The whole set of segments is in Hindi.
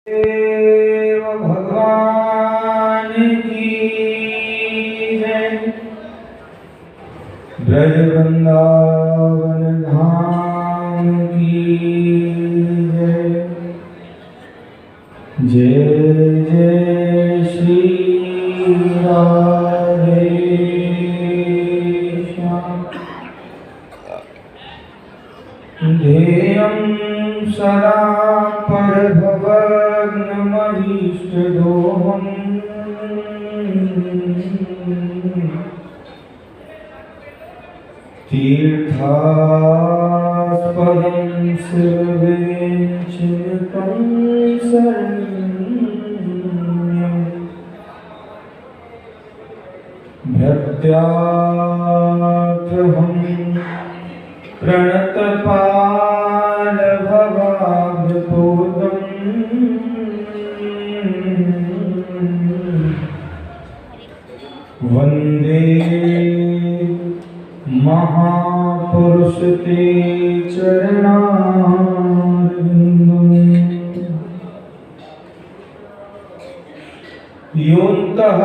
देव भगवान की जय। ब्रज वृंदावन धाम की जय। जय जय श्री राधे श्याम। ध्येयं सदा परभवग्नमभीष्टदोहम् तीर्थास्पदं सर्वेचिन्तं शरण्यं भक्त्यार्थहं प्रणतपालभवाब्धपोतम् वन्दे महापुरुष ते चरणारविन्दम्। योऽन्तः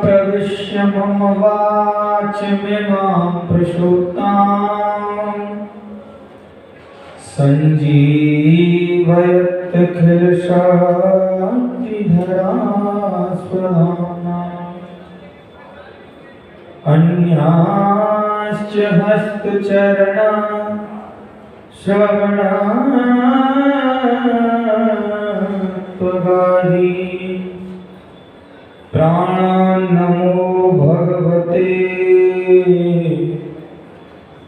प्रविश्य मम वाचमिमां प्रसूताम् सञ्जीवयत्यखिलशक्तिधरास्वधाम्ना। अन्याश्च हस्तचरणा श्रवणा त्वगादि प्राणान्नमो भगवते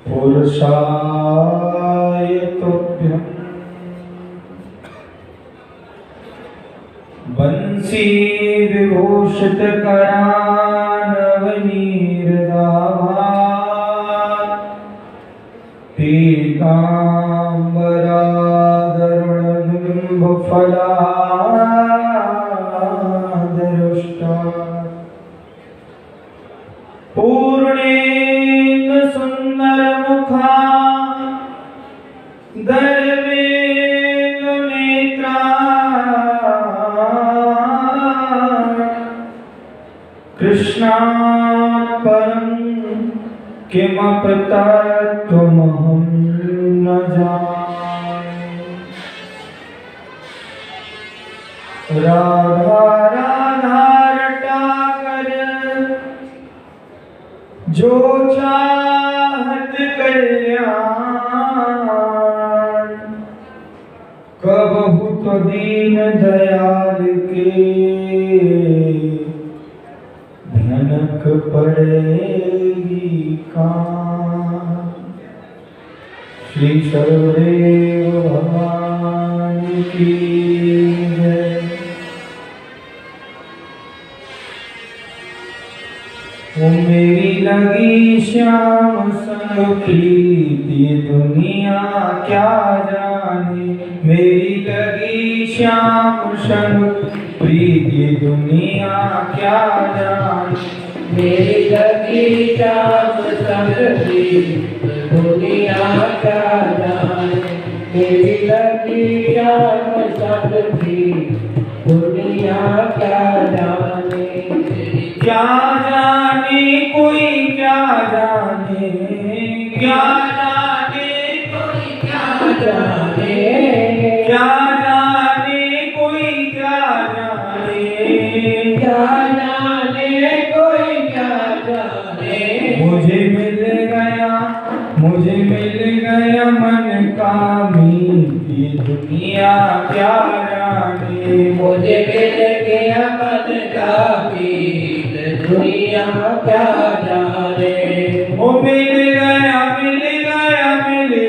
पुरुषाय तुभ्यम्। बंसी विभूषितकरानवनीरदाभात् पीताम्बराधरणबिम्बफलाधरुष्टा पूर्णेन सुन्दरमुखा दर्वेण नेत्रा कृष्णात् परं किमपि तत्त्वमहं न जाने। राधा राधा रटा कर जो चाहत कल्याण, कबहु तो दीन दयाल के भनक पड़ेगी कान। श्री सरोदेव भगवान की जय। ओ मेरी लगी श्याम संग प्रीति दुनिया क्या जाने। मेरी लगी श्याम संग प्रीति दुनिया क्या जाने। मेरी लगी श्याम संग प्रीति दुनिया क्या जाने। मेरी लगी श्याम संग प्रीति दुनिया क्या जाने। क्या जाने कोई क्या जाने। क्या जाने कोई क्या जाने। क्या जाने कोई क्या जाने। क्या जाने कोई क्या जाने। मुझे मिल गया मन का मीत ये दुनिया क्या जाने। मुझे मिल गया मन का मीत दुनिया क्या जाने। वो मिल गया रे। मिल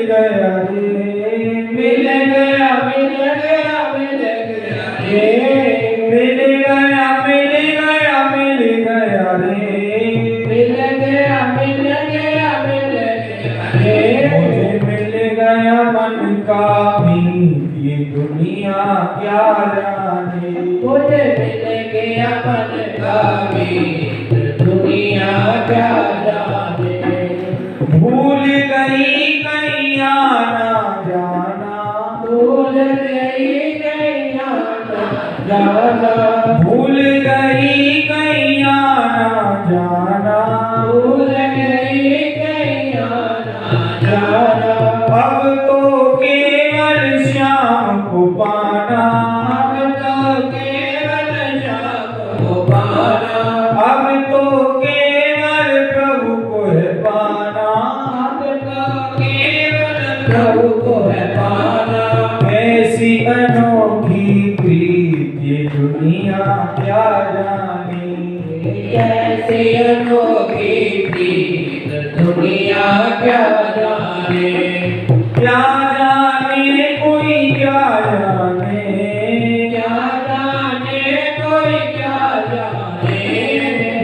गया रे। मिल गया रे। मुझे मिल गया मन का मीत ये दुनिया क्या जाने। मुझे मिल गया मन का मीत दुनिया क्या जाने। भूल गई कहीं आना जाना। भूल गई कहीं आना जाना, भूल गई कैया ना जाना, भूल गई कैया ना जाना, अब तो केवल श्याम को पाना, अब तो केवल श्याम को पाना, अब तो केवल प्रभु को है पाना, अब तो केवल प्रभु को है पाना। ऐसी अनोखी प्रीत ये दुनिया क्या जाने, कैसे अनोखी प्रीत दुनिया क्या जाने, क्या जाने कोई क्या जाने, क्या जाने कोई क्या जाने,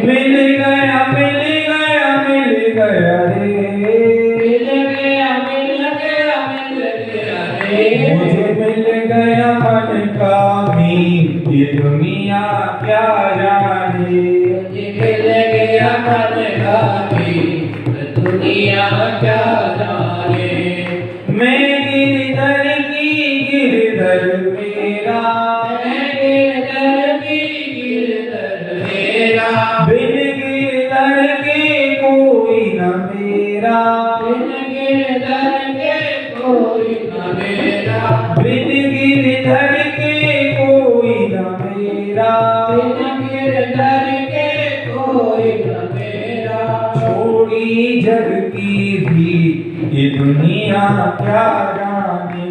मिल गया मिल गया मिल गया रे, मिल गया मिल गया मिल गया रे, मुझे मिल गया मन का मीत ये दुनिया क्या जाने, मुझे मिल गया मन का मीत दुनिया क्या जाने, मैं गिरधर की गिरधर मेरा, मैं गिरधर की गिरधर मेरा, बिन गिरधर के कोई न मेरा, बिन गिरधर के कोई न मेरा, बिन गिरधर के कोई न मेरा, बिन गिरधर के कोई न मेरा, छोड़ी जग की भी ये दुनिया क्या जाने,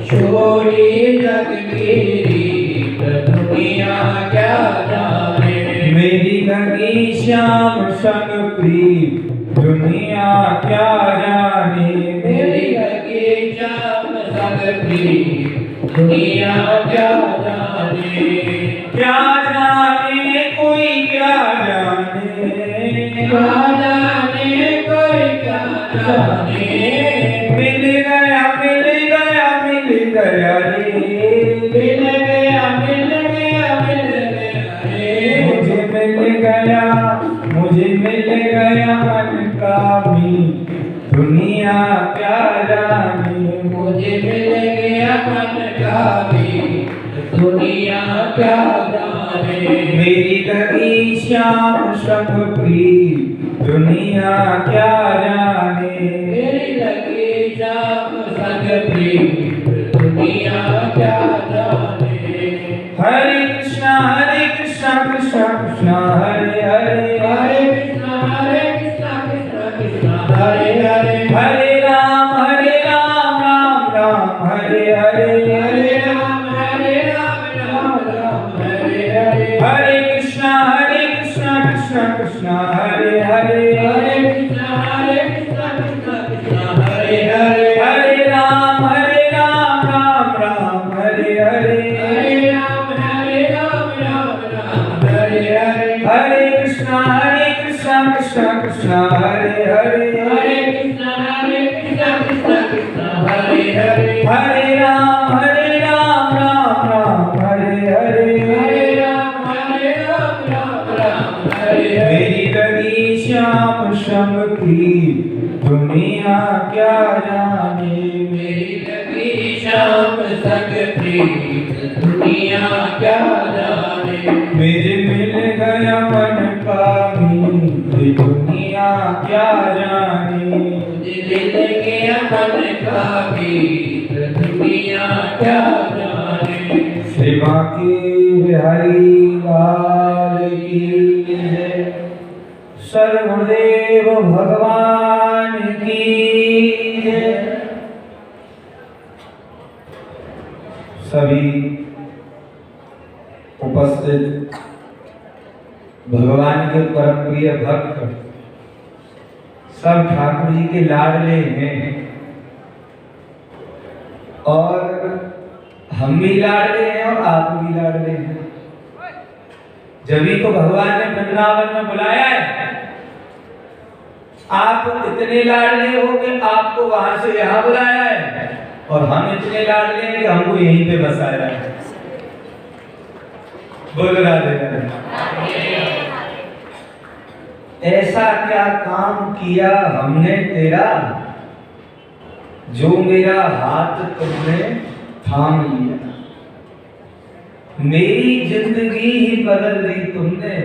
छोड़ी जग की रीत दुनिया क्या जाने, मेरी लगी श्याम संग प्रीत दुनिया क्या जाने, मेरी लगी श्याम संग प्रीत दुनिया क्या जाने, क्या जाने कोई क्या जाने, क्या जाने कोई क्या जाने, मिल गया मिल गया मिल गया रे, मिल गया मिल गया मिल गया रे, मुझे मिल गया मन का मीत दुनिया क्या जाने, मुझे मिल गया मन का मीत दुनिया क्या जाने, मेरी लगी श्याम संग प्रीत दुनिया क्या जाने, मेरी लगी श्याम संग प्रीत दुनिया क्या जाने, हरे कृष्णा कृष्णा कृष्णा हरे हरे, हरे कृष्णा कृष्णा कृष्णा हरे हरे, हरे राम राम राम हरे हरे, हरे राम राम राम हरे हरे, हरे कृष्णा कृष्णा कृष्णा हरे हरे, हरे कृष्णा कृष्णा कृष्णा हरे हरे, हरे राम राम राम हरे हरे, हरे राम राम हरे हरे, हरे कृष्णा कृष्णा कृष्णा हरे हरे, हरे कृष्णा कृष्णा कृष्णा हरे हरे, हरे राम राम राम हरे हरे, हरे राम राम हरे हरे, मेरी लगी श्याम संग प्रीत दुनिया क्या जाने, मेरी लगी श्याम संग प्रीत दुनिया क्या जाने, मुझे मिल गया मन का मीत दुनिया क्या जाने, मुझे मिल गया मन का मीत दुनिया क्या जाने, सेवा की बिहारी लाल की जय, सर्वदेव भगवान की जय। सभी उपस्थित भगवान के परम प्रिय भक्त सब ठाकुर जी के लाडले हैं और हम भी लाडले हैं और आप भी लाडले हैं। जभी तो भगवान ने वृंदावन में बुलाया है। आप इतने लाडले हो कि आपको वहां से यहाँ बुलाया है और हम इतने लाडले हैं कि हमको यहीं पे बसाया है। बोल राधे राधे। ऐसा क्या काम किया हमने तेरा, जो मेरा हाथ तुमने थाम लिया। मेरी जिंदगी ही बदल दी तुमने,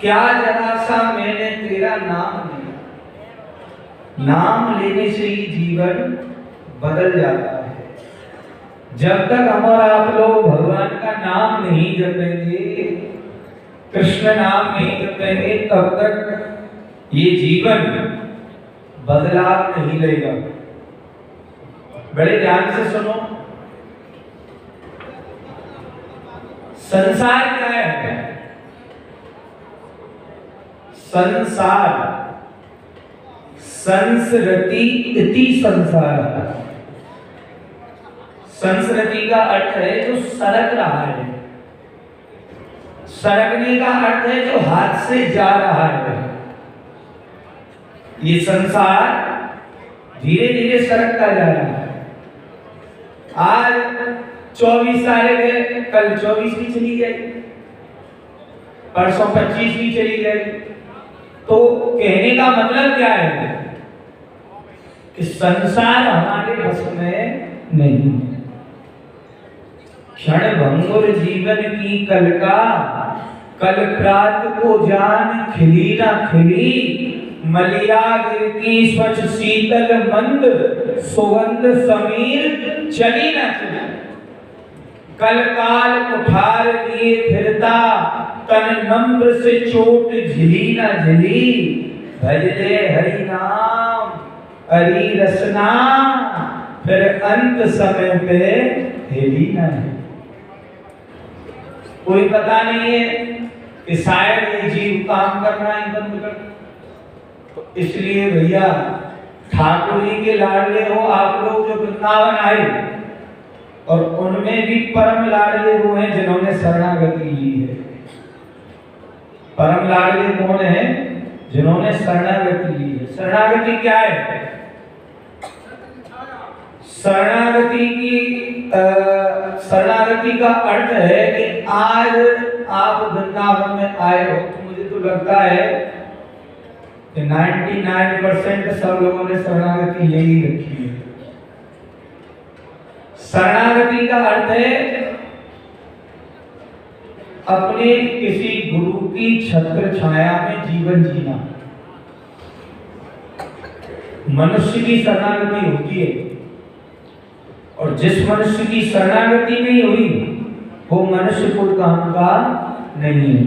क्या जरा सा मैंने तेरा नाम लिया। नाम लेने से ही जीवन बदल जाता है। जब तक हम और आप लोग भगवान का नाम नहीं जपेंगे, कृष्ण नाम नहीं जपेंगे, तब तक ये जीवन बदलाव नहीं लेगा। बड़े ध्यान से सुनो, संसार क्या है? संसार संस्कृति इति संसार। संस्कृति का अर्थ है जो सरक रहा है, सरकने का अर्थ है जो हाथ से जा रहा है। ये संसार धीरे धीरे सरकता जा रहा है। आज 24 तारीख है, कल 24 भी चली जाएगी, परसों 25 भी चली जाएगी। तो कहने का मतलब क्या है कि संसार हमारे बस में नहीं। क्षण भंगुर जीवन की कल का, कल प्रात को जान खिली ना खिली, मलिया गिरती स्वच्छ शीतल मंद, सुगंध समीर चली ना चली। कल काल कुठार दिए फिरता, तन नम्र से चोट झिली ना झिली। भजले हरि नाम हरि रसना, फिर अंत समय पे हिली ना हिली। कोई पता नहीं है कि शायद ये जीव काम करना ही बंद कर, तो इसलिए भैया ठाकुर जी के लाडले हो आप लोग जो वृंदावन आए, और उनमें भी परम लाडले वो हैं जिन्होंने शरणागति ली है। परम लाडले कौन है? जिन्होंने शरणागति ली है। शरणागति क्या है? शरणागति का अर्थ है कि आज आप वृंदावन में आए हो, तो मुझे तो लगता है कि 99% सब लोगों ने शरणागति ले ही रखी है। शरणागति का अर्थ है अपने किसी गुरु की छत्र छाया में जीवन जीना। मनुष्य की शरणागति होती है, और जिस मनुष्य की शरणागति नहीं हुई वो मनुष्य कोई काम का नहीं है।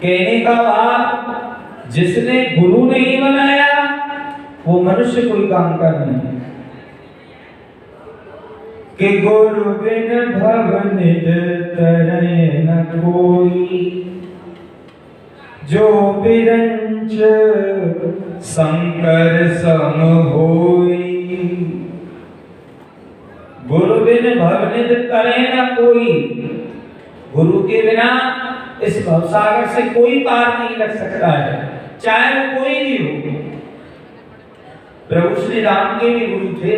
कहने का भाव, जिसने गुरु नहीं बनाया वो मनुष्य कोई काम का नहीं है। कि गुरु बिन भव निज तरय न कोई, जो बिरंच शंकर सम होई। गुरु बिन भवनिध करे न कोई, गुरु के बिना इस भवसागर से कोई पार नहीं लग सकता है, चाहे वो कोई भी हो। प्रभु श्री राम के भी गुरु थे।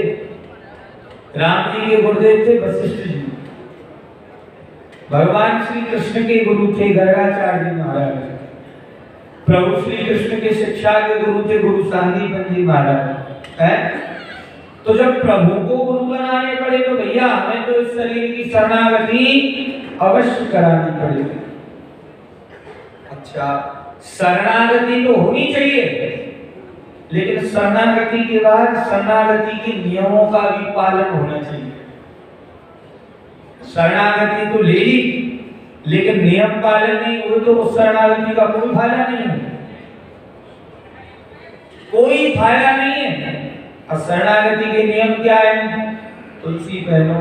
राम जी के गुरुदेव थे वशिष्ठ जी। भगवान श्री कृष्ण के गुरु थे गर्गाचार्य जी महाराज। प्रभु श्री कृष्ण के शिक्षा के गुरु थे गुरु सांदीपन जी महाराज। है तो जब प्रभु को गुरु बनाने पड़े तो भैया हमें तो इस शरीर की शरणागति अवश्य करानी पड़ेगी। अच्छा, शरणागति तो होनी चाहिए, लेकिन शरणागति के बाद शरणागति के नियमों का भी पालन होना चाहिए। शरणागति तो ले ली, लेकिन नियम पालन नहीं हुए तो उस शरणागति का कोई फायदा नहीं है, कोई फायदा नहीं है। और शरणागति के नियम क्या है? तुलसी पहनो,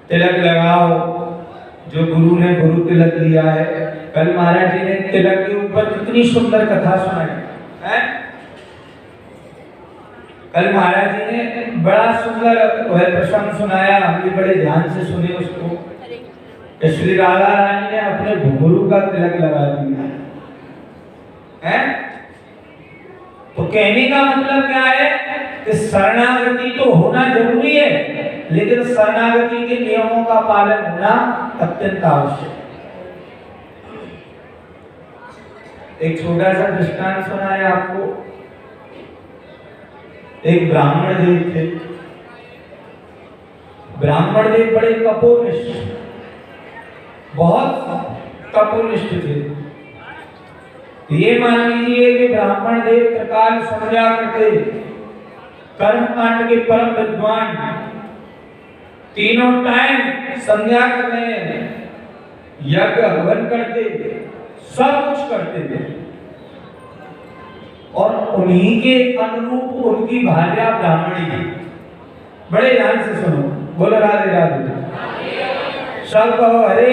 तिलक लगाओ, जो गुरु ने गुरु तिलक लिया है। कल महाराज जी ने तिलक के ऊपर कितनी सुंदर कथा सुनाई है। कल महाराज जी ने बड़ा सुंदर प्रसंग सुनाया, हम भी बड़े ध्यान से सुने उसको। श्री राधा रानी ने अपने घुंघरू का तिलक लगा दिया है। तो कहने का मतलब क्या है कि शरणागति तो होना जरूरी है, लेकिन शरणागति के नियमों का पालन होना अत्यंत आवश्यक। एक छोटा सा दृष्टांत सुनाया आपको। एक ब्राह्मण देव थे, ब्राह्मण देव बड़े कपोनिष्ठ, बहुत कपोनिष्ठ थे। ये मान लीजिए कि ब्राह्मण देव त्रिकाल संध्या करते, कर्म कांड के परम विद्वान, तीनों टाइम संध्या कर रहे हैं, यज्ञ हवन करते, सब कुछ करते थे। और उन्हीं के अनुरूप उनकी भार्या ब्राह्मणी थी। बड़े ध्यान से सुनो, बोलो राधे राधे। सब कहो हरे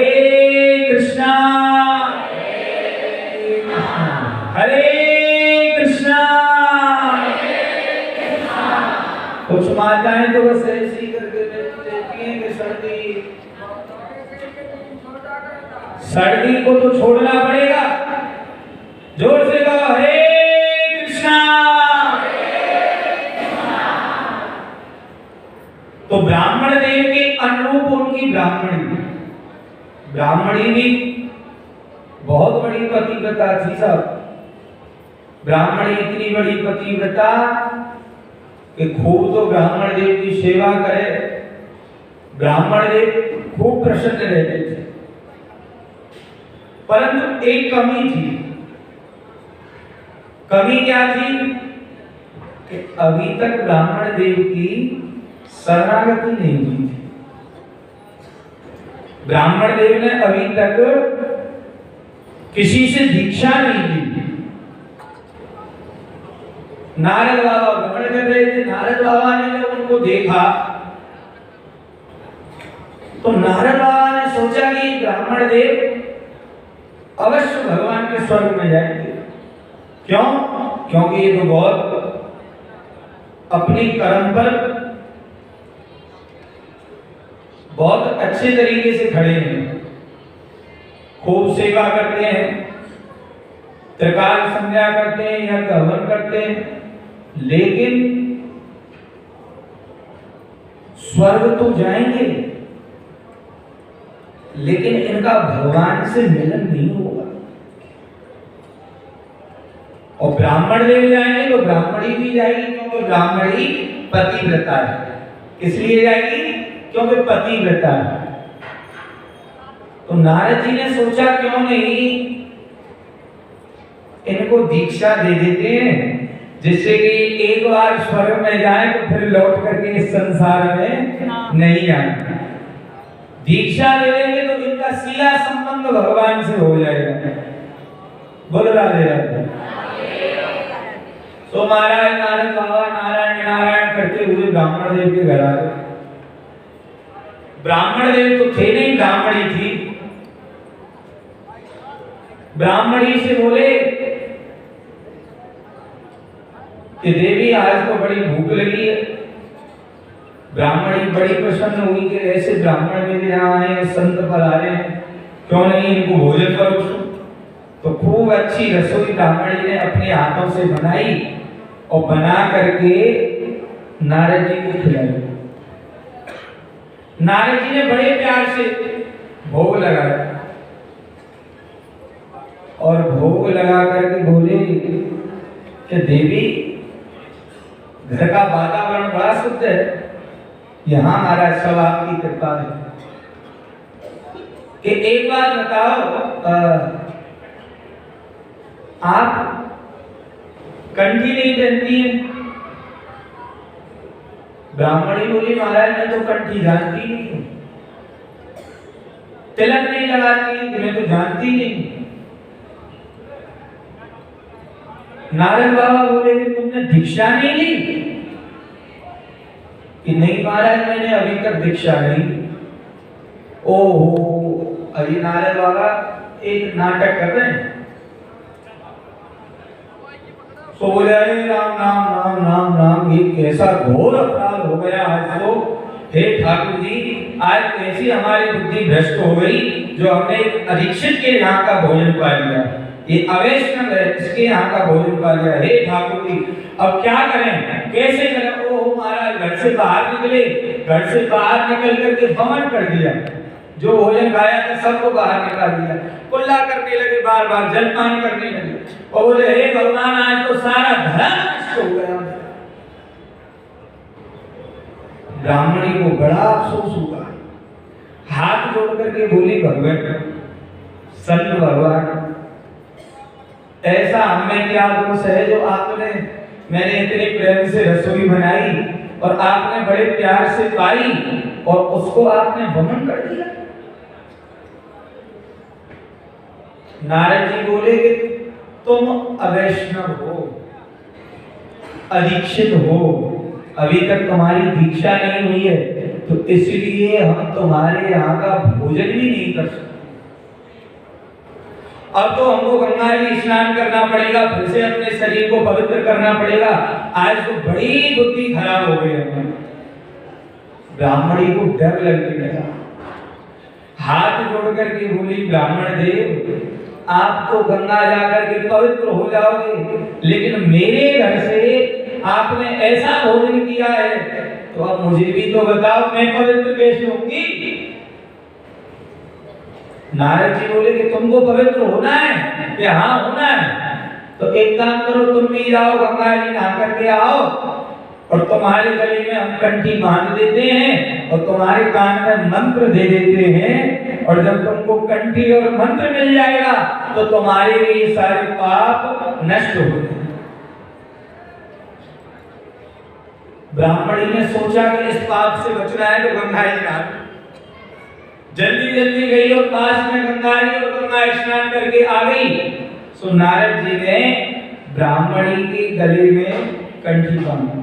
कृष्णा हरे कृष्णा। कुछ माताएं तो बस ऐसी करके देती हैं कि सर्दी को तो छोड़ना पड़ेगा। जोर से कहो हरे कृष्णा। तो ब्राह्मण देव के अनुरूप उनकी ब्राह्मणी भी बहुत बड़ी पतिव्रता थी साहब। ब्राह्मणी इतनी बड़ी पतिव्रता कि खूब तो ब्राह्मण देव की सेवा करे, ब्राह्मण देव खूब प्रसन्न रहते थे। परंतु एक कमी थी। कमी क्या थी कि अभी तक ब्राह्मण देव की शरणागति नहीं हुई थी। ब्राह्मण देव ने अभी तक किसी से दीक्षा नहीं ली। नारद बाबा भ्रमण कर रहे थे। नारद बाबा ने जब उनको देखा तो नारद बाबा ने सोचा कि ब्राह्मण देव अवश्य भगवान के स्वर्ग में जाएंगे। क्यों? क्योंकि ये तो बहुत अपनी कर्म पर बहुत अच्छे तरीके से खड़े हैं, खूब सेवा करते हैं, त्रिकाल संध्या करते हैं, यज्ञ हवन करते हैं, लेकिन स्वर्ग तो जाएंगे लेकिन इनका भगवान से मिलन नहीं होगा। और ब्राह्मण देव जाएंगे तो ब्राह्मणी भी जाएगी, क्योंकि ब्राह्मणी पतिव्रता है। इसलिए जाएगी क्योंकि पतिव्रता है। तो नारद जी ने सोचा क्यों नहीं इनको दीक्षा दे देते हैं, जिससे कि एक बार स्वर्ग में जाए तो फिर लौट करके इस संसार में नहीं आए। दीक्षा ले लेंगे तो इनका सीधा संबंध भगवान से हो जाएगा। बोल राधे राधे। तो महाराज नारद बाबा नारायण नारायण करते हुए ब्राह्मण देव के घर आ गए। ब्राह्मण देव तो थे नहीं, ब्राह्मणी थी। ब्राह्मणी से बोले कि देवी आज तो बड़ी भूख लगी है। ब्राह्मणी बड़ी प्रसन्न हुई कि ऐसे ब्राह्मण मेरे यहाँ आए, संत पर आ रहे हैं, क्यों नहीं इनको भोजन करो। तो खूब अच्छी रसोई ब्राह्मणी ने अपने हाथों से बनाई और बना करके नारद जी को खिलाई। नारद जी ने बड़े प्यार से भोग लगाया और भोग लगा करके बोले कि देवी घर का वातावरण बड़ा शुद्ध है, यहाँ हमारा सब आपकी कृपा है। कि एक बात बताओ, आप कंठी नहीं पहनती है? ब्राह्मणी बोली महाराज मैं तो कंठी जानती नहीं, तिलक नहीं लगाती, मैं तो जानती नहीं। नारद बाबा बोले कि तुमने दीक्षा नहीं ली? कि नहीं महाराज मैंने अभी तक दीक्षा नहीं ली। ओहो, अभी नारद बाबा एक नाटक कर रहे हैं। तो बोले अरे राम राम राम राम राम, ये कैसा घोर अपराध हो गया आज तो। हे ठाकुर जी, आज कैसी हमारी बुद्धि भ्रष्ट हो गई जो हमने अधीक्षित के यहाँ का भोजन पा लिया। ये अवैष्णव है, इसके यहाँ का भोजन पा लिया। हे ठाकुर जी, अब क्या करें, कैसे करें? ओह महाराज, घर से बाहर निकले, घर से बाहर निकल करके भ्रमण कर दिया, जो भोजन खाया था सबको बाहर निकाल दिया, कुल्ला करने लगे, बार बार जलपान करने लगे और बोले हे भगवान आज तो सारा धर्म नष्ट हो गया। ब्राह्मणी को बड़ा अफसोस हुआ, हाथ जोड़ करके बोली, भगवान संत भगवान, ऐसा हमें क्या दोष है जो मैंने इतने प्रेम से रसोई बनाई और आपने बड़े प्यार से पाई और उसको आपने वमन कर दिया। नारद जी बोले कि तुम अवैष्णव हो, अदीक्षित हो, अभी तक तुम्हारी दीक्षा नहीं हुई है, तो इसलिए हम तुम्हारे यहाँ का भोजन भी नहीं कर सकते। अब तो हमको गंगा जी स्नान करना पड़ेगा, फिर से अपने शरीर को पवित्र करना पड़ेगा। आज तो बड़ी बुद्धि खराब हो गई है। ब्राह्मणी को डर लगने लगा, हाथ जोड़ करके बोली, ब्राह्मण देव, आप तो गंगा जाकर के पवित्र हो जाओगे, लेकिन मेरे घर से आपने ऐसा भोजन किया है, तो अब मुझे भी तो बताओ, मैं पवित्र कैसे होंगी? नारद जी बोले कि तुमको पवित्र होना है कि हाँ होना है, तो एक काम करो, तुम भी जाओ गंगा जी नहा करके आओ और तुम्हारे गले में हम कंठी बांध देते हैं और तुम्हारे कान में मंत्र दे देते हैं, और जब तुमको कंठी और मंत्र मिल जाएगा तो तुम्हारे ये सारे पाप नष्ट हो जाएंगे। ब्राह्मणी ने सोचा कि इस पाप से बचना है तो गंगा जी नहा, जल्दी जल्दी गई और पास में गंगा जी और गंगा स्नान करके आ गई। सो नारद जी ने ब्राह्मणी के गले में कंठी बांधी,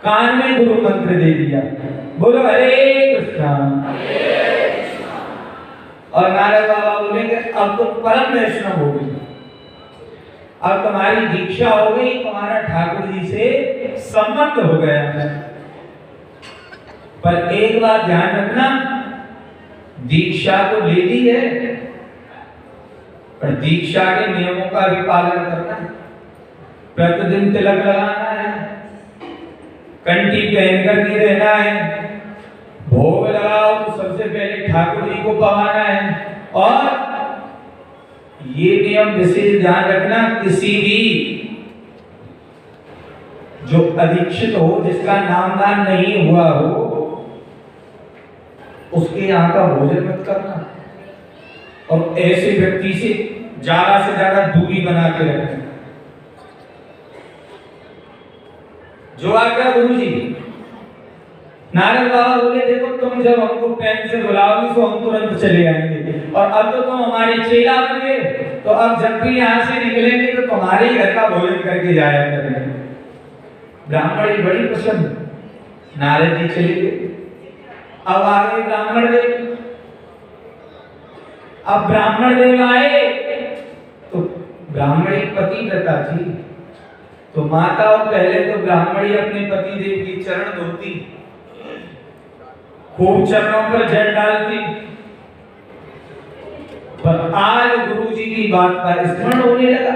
कान में गुरु मंत्र दे दिया, बोलो हरे कृष्णा। और नारद बाबा बोले कि अब तुम परम वैष्णव हो गई, अब तुम्हारी दीक्षा हो गई, तुम्हारा ठाकुर जी से संबंध हो गया है। पर एक बात ध्यान रखना, दीक्षा तो ले ली है, पर दीक्षा के नियमों का भी पालन करना है। प्रतिदिन तिलक लगाना है, कंठी पहनकर नहीं रहना है, भोग लगाओ तो सबसे पहले ठाकुर जी को पवाना है। और ये नियम विशेष ध्यान रखना, किसी भी जो अदीक्षित हो, जिसका नामदान नहीं हुआ हो, उसके यहाँ का भोजन मत करना और ऐसे व्यक्ति से ज्यादा दूरी बना के रखना। जो आज्ञा गुरु जी। नारद बाबा बोले, देखो तुम जब हमको प्रेम से बुलाओगी तो हम तुरंत चले आएंगे, और अब तो तुम हमारे चेला बन गए, तो अब जब भी यहाँ से निकलेंगे तो तुम्हारे ही घर का भोजन करके जाया करेंगे। ब्राह्मण बड़ी पसंद, नारद जी चले गए। अब आगे ब्राह्मण देव, अब ब्राह्मण देव आए तो ब्राह्मणी पतिव्रता थी, तो माता पहले तो ब्राह्मणी अपने पति देव की चरण धोती, खूब चरणों पर जल डालती। पर आज गुरु जी की बात का स्मरण होने लगा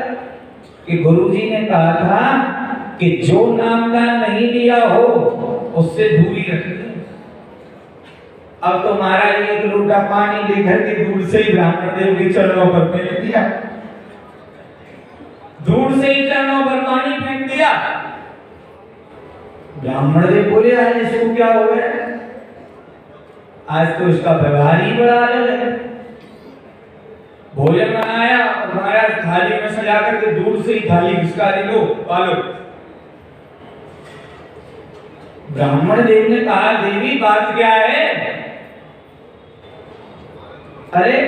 कि गुरु जी ने कहा था कि जो नामदान नहीं लिया हो उससे दूरी रखनी। अब तो महाराज एक लोटा पानी लेकर के दूर से ही ब्राह्मण देव के चरणों पर फेंक दिया, दूर से ही चरणों पर पानी फेंक दिया। ब्राह्मण देव बोले, आज इसको क्या हो गया? आज तो इसका व्यवहार ही बड़ा अलग है। भोजन बनाया और महाराज थाली में सजा करके दूर से ही थाली घिसका दी, लो पालो। ब्राह्मण देव ने कहा, देवी बात क्या है? अरे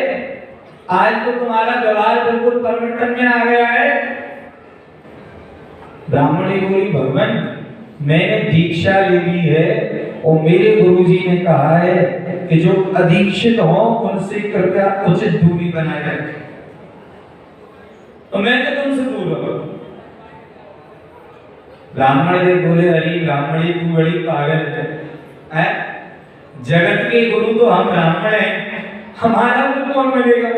आज तो तुम्हारा व्यवहार बिल्कुल परिवर्तन में आ गया है। ब्राह्मणी बोली, भगवान मैंने दीक्षा ले ली है और मेरे गुरुजी ने कहा है कि जो अदीक्षित हो उनसे कृपया उचित दूरी बनाए रखें, तो मैं तो तुमसे दूर रहूं। ब्राह्मण देव बोले, अरे ब्राह्मणी तू बड़ी पागल है, जगत के गुरु तो हम ब्राह्मण हैं, हमारा गुरु कौन बनेगा?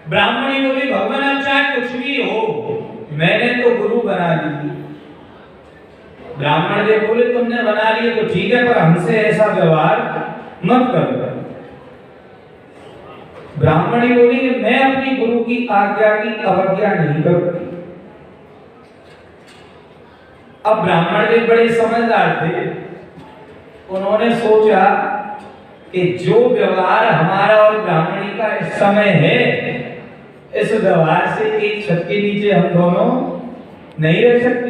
ब्राह्मणी बोली, भगवान अब चाहे कुछ भी हो, मैंने तो गुरु बना ली। ब्राह्मण देव बोले, तुमने बना लिए तो ठीक है, पर हमसे ऐसा व्यवहार मत करो। ब्राह्मणी बोली कि मैं अपनी गुरु की आज्ञा की अवज्ञा नहीं करूंगी। अब ब्राह्मण देव बड़े समझदार थे, उन्होंने सोचा कि जो व्यवहार हमारा और ब्राह्मणी का इस समय है, इस व्यवहार से एक छत के नीचे हम दोनों नहीं रह सकते।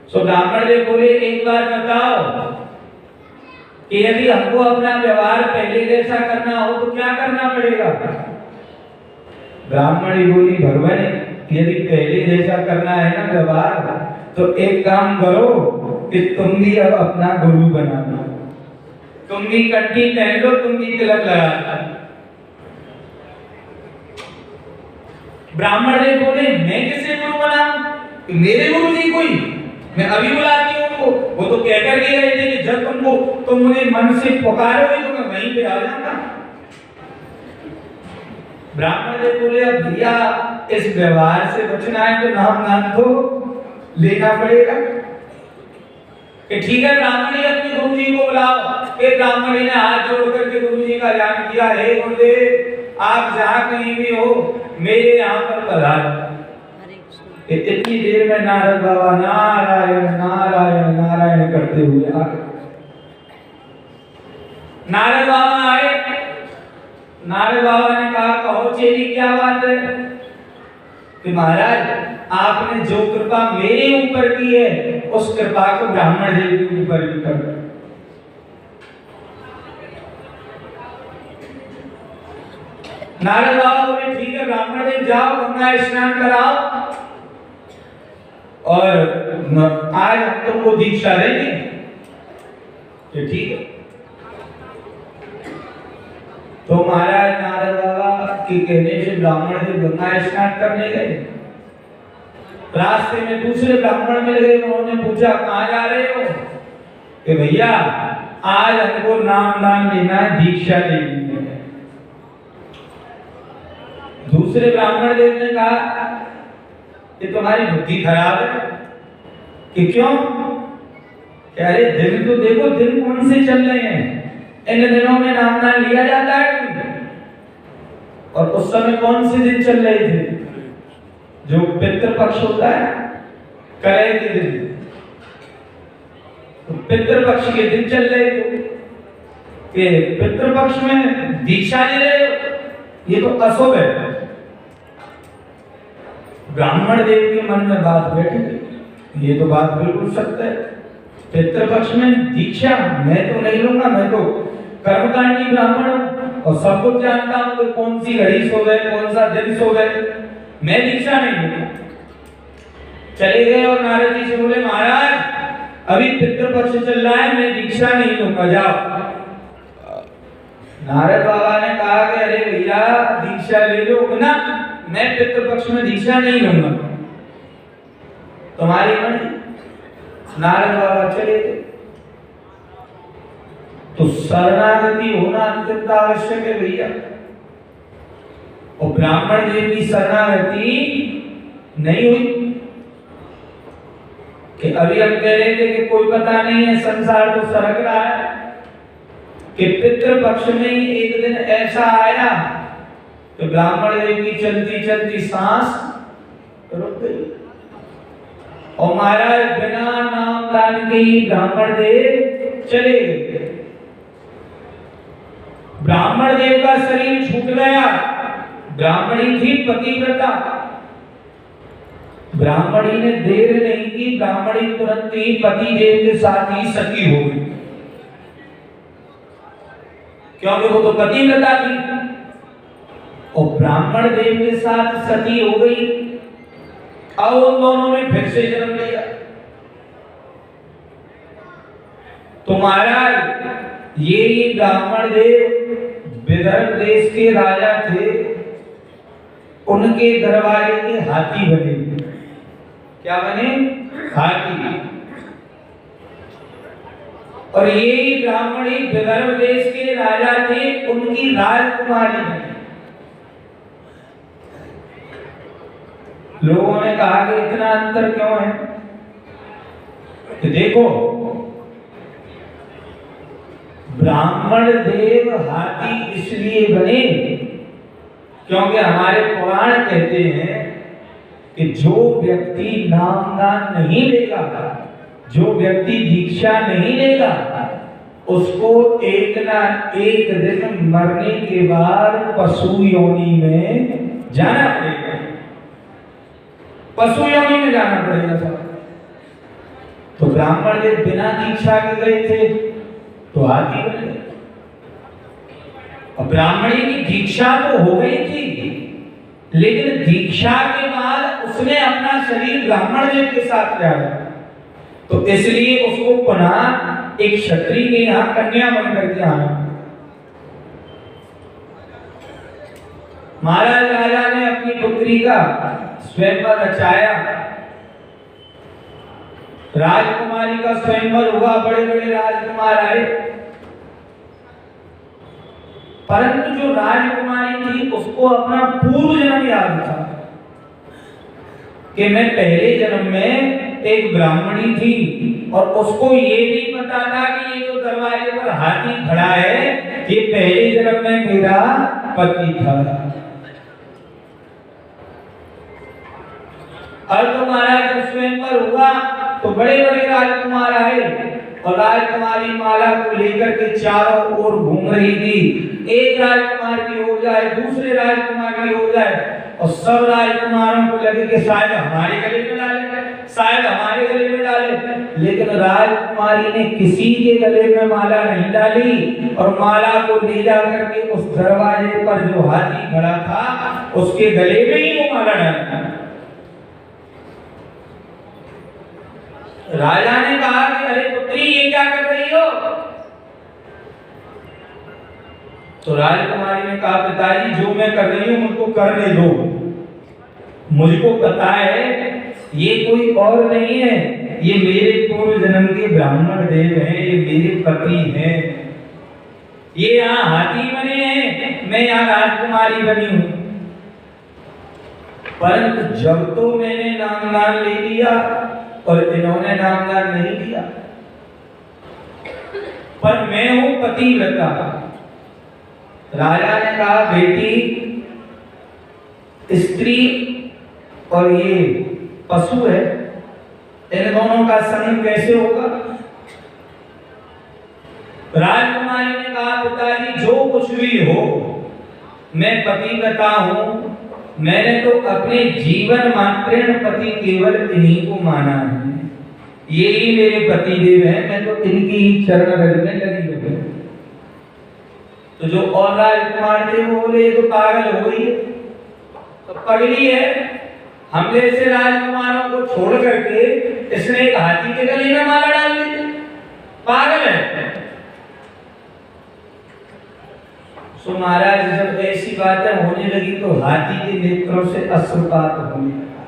सो ब्राह्मण देव बोले, एक बार बताओ कि यदि हमको अपना व्यवहार पहले जैसा करना हो तो क्या करना पड़ेगा? ब्राह्मणी बोली, भगवान यदि पहले जैसा करना है ना व्यवहार, तो एक काम करो कि तुम भी अब अपना गुरु बना लो, तुम भी कंठी पहन लो, तुम भी तिलक लगा लो। ब्राह्मण देव बोले, मैं किसे गुरु बनाऊं? मेरे गुरु जी कोई, मैं अभी बुलाती हूँ उनको। वो तो कहकर के गए थे कि जब तुम मुझे मन से पुकारोगे तो मैं वहीं पे आ जाऊंगा। ब्राह्मण देव बोले, अब भैया इस व्यवहार से बचना है तो नाम नाम तो लेना पड़ेगा। कि ठीक है, ब्राह्मणी अपने गुरु जी को बुलाओ। फिर ब्राह्मणी ने हाथ जोड़ करके गुरु जी का ध्यान किया, हे गुरुदेव, आप जहाँ कहीं भी हो मेरे यहाँ पर पधारो। इतनी देर में नारद बाबा नारायण नारायण नारायण करते हुए आ गए। नारद बाबा आए। नारद बाबा ने कहा, कहो चेली क्या बात है? कि महाराज, आपने जो कृपा मेरे ऊपर की है उस कृपा को ब्राह्मण देव के ऊपर भी कर दो। नारद बाबा बोले, ठीक है ब्राह्मण देव, जाओ गंगा स्नान कराओ और आज हम तुमको दीक्षा देंगे। तो ठीक है। तो महाराज नारद बाबा के कहने से ब्राह्मण देव गंगा स्नान करने गए। रास्ते में दूसरे ब्राह्मण मिल गए, उन्होंने पूछा, कहाँ जा रहे हो? कि भैया आज हमको नाम दान लेना है, दीक्षा लेनी है। दूसरे ब्राह्मण देव ने कहा कि तुम्हारी बुद्धि खराब है। कि क्यों? कह रहे, दिन तो देखो, दिन कौन से चल रहे हैं, इन दिनों में नाम दान लिया जाता है? और उस समय कौन से दिन चल रहे थे? जो पितृपक्ष होता है, करे के दिन, तो पितृपक्ष के दिन चल रहे थे कि पितृपक्ष में दीक्षा ले रहे हो, ये तो अशुभ है। ब्राह्मण देव के मन में बात बैठ गई, ये तो बात बिल्कुल सत्य है। पितृपक्ष में दीक्षा मैं तो नहीं लूंगा, मैं तो कर्मकांडी ब्राह्मण हूं और सब कुछ जानता हूं कि कौन सी घड़ी सो गए, कौन सा दिन सो गए, मैं दीक्षा नहीं लूंगा। चले गए और नारद जी से बोले, महाराज अभी पितृपक्ष चल रहा है, मैं दीक्षा नहीं लूंगा, जाओ। नारद बाबा ने कहा कि अरे भैया दीक्षा ले लो ना, मैं पितृपक्ष में दीक्षा नहीं लूंगा, तुम्हारी मर्जी। नारद बाबा चले गए। तो शरणागति होना अत्यंत आवश्यक है भैया। और ब्राह्मण देव की शरणागति नहीं हुई कि अभी हम कह रहे थे कि कोई पता नहीं है, संसार तो सरक रहा है, कि पितृपक्ष में ही एक दिन ऐसा आया तो ब्राह्मण देव की चलती चलती सांस रुक गई और महाराज बिना नाम दान के ही ब्राह्मण देव चले गए। ब्राह्मण देव का शरीर छूट गया। ब्राह्मणी थी पतिव्रता। ब्राह्मणी ने देर नहीं की, ब्राह्मणी तुरंत ही पति देव के साथ ही सती हो गई, क्योंकि वो तो पतिव्रता थी। और ब्राह्मण देव के साथ सती हो गई। अब उन दोनों ने फिर से जन्म लिया। तो महाराज ये ब्राह्मण देव विदर्भ देश के राजा थे, उनके दरबारे के हाथी बने। क्या बने? हाथी। और ये ब्राह्मणी विदर्भ देश के राजा थे, उनकी राजकुमारी बनी। लोगों ने कहा कि इतना अंतर क्यों है? तो देखो, ब्राह्मण देव हाथी इसलिए बने क्योंकि हमारे पुराण कहते हैं कि जो व्यक्ति नामदान नहीं लेगा, जो व्यक्ति दीक्षा नहीं लेगा, उसको एक ना एक दिन मरने के बाद पशु योनि में जाना पड़ेगा, पशु योनि में जाना पड़ेगा सब। तो ब्राह्मण जब बिना दीक्षा के गए थे तो हाथी बन गए। ब्राह्मणी की दीक्षा तो हो गई थी, लेकिन दीक्षा के बाद उसने अपना शरीर ब्राह्मण देव के साथ त्यागा, तो इसलिए उसको पुनः एक क्षत्रिय के यहाँ कन्या बन करके आना। महाराज राजा ने अपनी पुत्री का स्वयंवर रचाया, राजकुमारी का स्वयंवर हुआ, बड़े बड़े राजकुमार आए, परंतु जो राजकुमारी थी उसको अपना पूर्व जन्म याद था कि मैं पहले जन्म में एक ब्राह्मणी थी, और उसको ये भी पता था कि ये जो दरवाजे पर हाथी खड़ा है ये पहले जन्म में मेरा पति था। और तो महाराज जब स्वयंवर हुआ तो बड़े बड़े राजकुमार आए, और राजकुमारी माला को लेकर के चारों ओर घूम रही थी। एक राजकुमार की हो जाए, दूसरे राजकुमार की हो जाए, और सब राजकुमारों को लगे कि शायद हमारे गले में डाले, शायद हमारे गले में डाले, लेकिन राजकुमारी ने किसी के गले में माला नहीं डाली, और माला को ले जा करके उस दरवाजे पर जो हाथी खड़ा था उसके गले में ही वो माला डाला। राजा ने कहा कि अरे पुत्री ये क्या कर रही हो? तो राजकुमारी ने कहा पिताजी जो मैं कर रही हूं मुझको करने दो, मुझको पता है ये कोई और नहीं है, ये मेरे पूर्व जन्म के ब्राह्मण देव हैं, ये मेरे पति हैं, ये यहाँ हाथी बने हैं, मैं यहाँ राजकुमारी बनी हूं। परंतु जब तो मैंने नामदान ले लिया और इन्होंने नामदान नहीं दिया, पर मैं हूं पतिव्रता। राजा ने कहा बेटी स्त्री और ये पशु है, इन दोनों का संग कैसे होगा? राजकुमारी ने कहा पिताजी जो कुछ भी हो मैं पतिव्रता हूं, मैंने तो अपने जीवन मात्रेण पति केवल इन्हीं को माना है, ये ही मेरे पति देव हैं, मैं तो इनकी ही चरण रज में लगी हुई। तो जो और राजकुमार थे वो बोले तो पागल हो गई, तो पगली है, हम जैसे राजकुमारों को छोड़ करके इसने एक हाथी के गले में माला डाल दी, पागल है। सो महाराज जब ऐसी बातें होने लगी तो हाथी के नेत्रों से अश्रुपात होने लगा,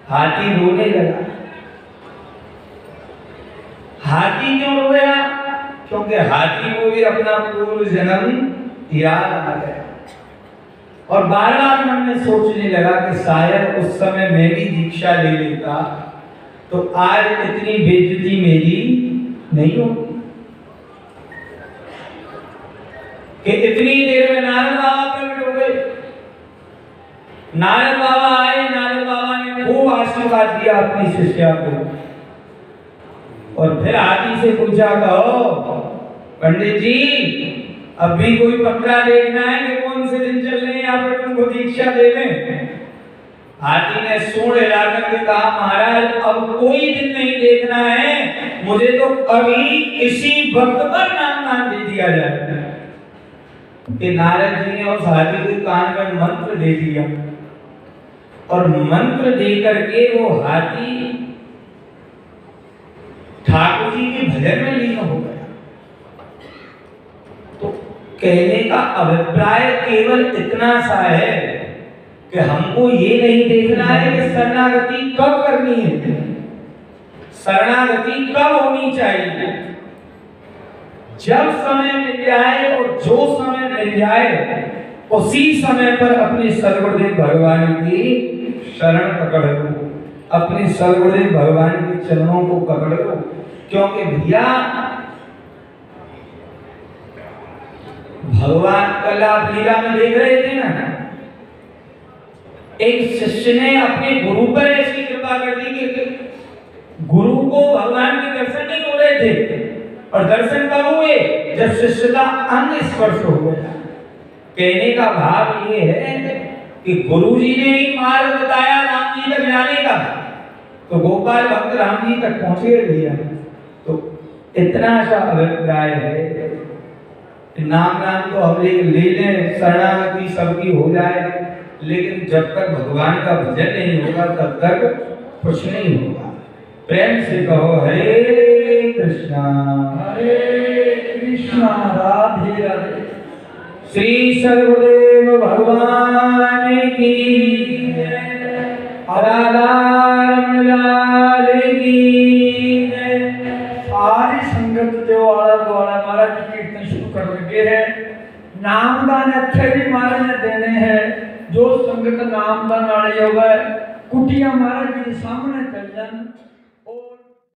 हाथी रोने लगा। हाथी क्यों रोया? क्योंकि हाथी को भी अपना पूर्व जन्म याद आ गया, और बार बार मन में सोचने लगा कि शायद उस समय मैं भी दीक्षा ले लेता तो आज इतनी बेइज्जती मेरी नहीं होती। कि इतनी देर में नारद बाबा प्रकट हो गए। नारद बाबा आए, नारद बाबा ने खूब आशीर्वाद दिया अपनी शिष्या को, और फिर हाथी से पूछा कहो पंडित जी अब भी कोई पक्का देखना है कि कौन से दिन चल रहे हैं यहाँ पर तुमको दीक्षा देने? हाथी ने सूंड हिलाकर के कहा महाराज अब कोई दिन नहीं देखना है, मुझे तो अभी इसी वक्त पर नाम दे दिया जाए। कि नारद जी ने उस हाथी के कान में मंत्र दे दिया, और मंत्र दे करके वो हाथी ठाकुर जी के भजन में लीन हो गया। तो कहने का अभिप्राय केवल इतना सा है कि हमको ये नहीं देखना है कि शरणागति कब करनी है, शरणागति कब होनी चाहिए। जब समय मिल जाए और जो समय मिल जाए उसी समय पर अपने सर्वदेव भगवान की शरण पकड़ लो, अपने सर्वदेव भगवान के चरणों को पकड़ लो। क्योंकि भैया भगवान कल आप लीला में देख रहे थे ना, एक शिष्य ने अपने गुरु पर ऐसी कृपा कर दी कि गुरु को भगवान के दर्शन नहीं हो रहे थे, और दर्शन कब हुए? जब शिष्य का अंग स्पर्श हो गया। कहने का भाव ये है कि गुरु जी ने ही मार्ग बताया राम जी तक जाने का, तो गोपाल भक्त राम जी तक पहुंचे लिया। तो इतना सा अभिप्राय है, नाम तो हम ले लें, शरणागति सबकी हो जाए, लेकिन जब तक भगवान का भजन नहीं होगा तब तक कुछ नहीं होगा। प्रेम से कहो हरे कृष्णा राधे राधे। श्री सद्गुरुदेव भगवान की राधा लाल की। सारी संगत द्वारा महाराज जी कीर्तन शुरू कर लगे हैं। नामदान अच्छे भी महाराज ने देने हैं। जो संगत नामदान वाले होगा कुटिया महाराज जी के सामने चल जाना।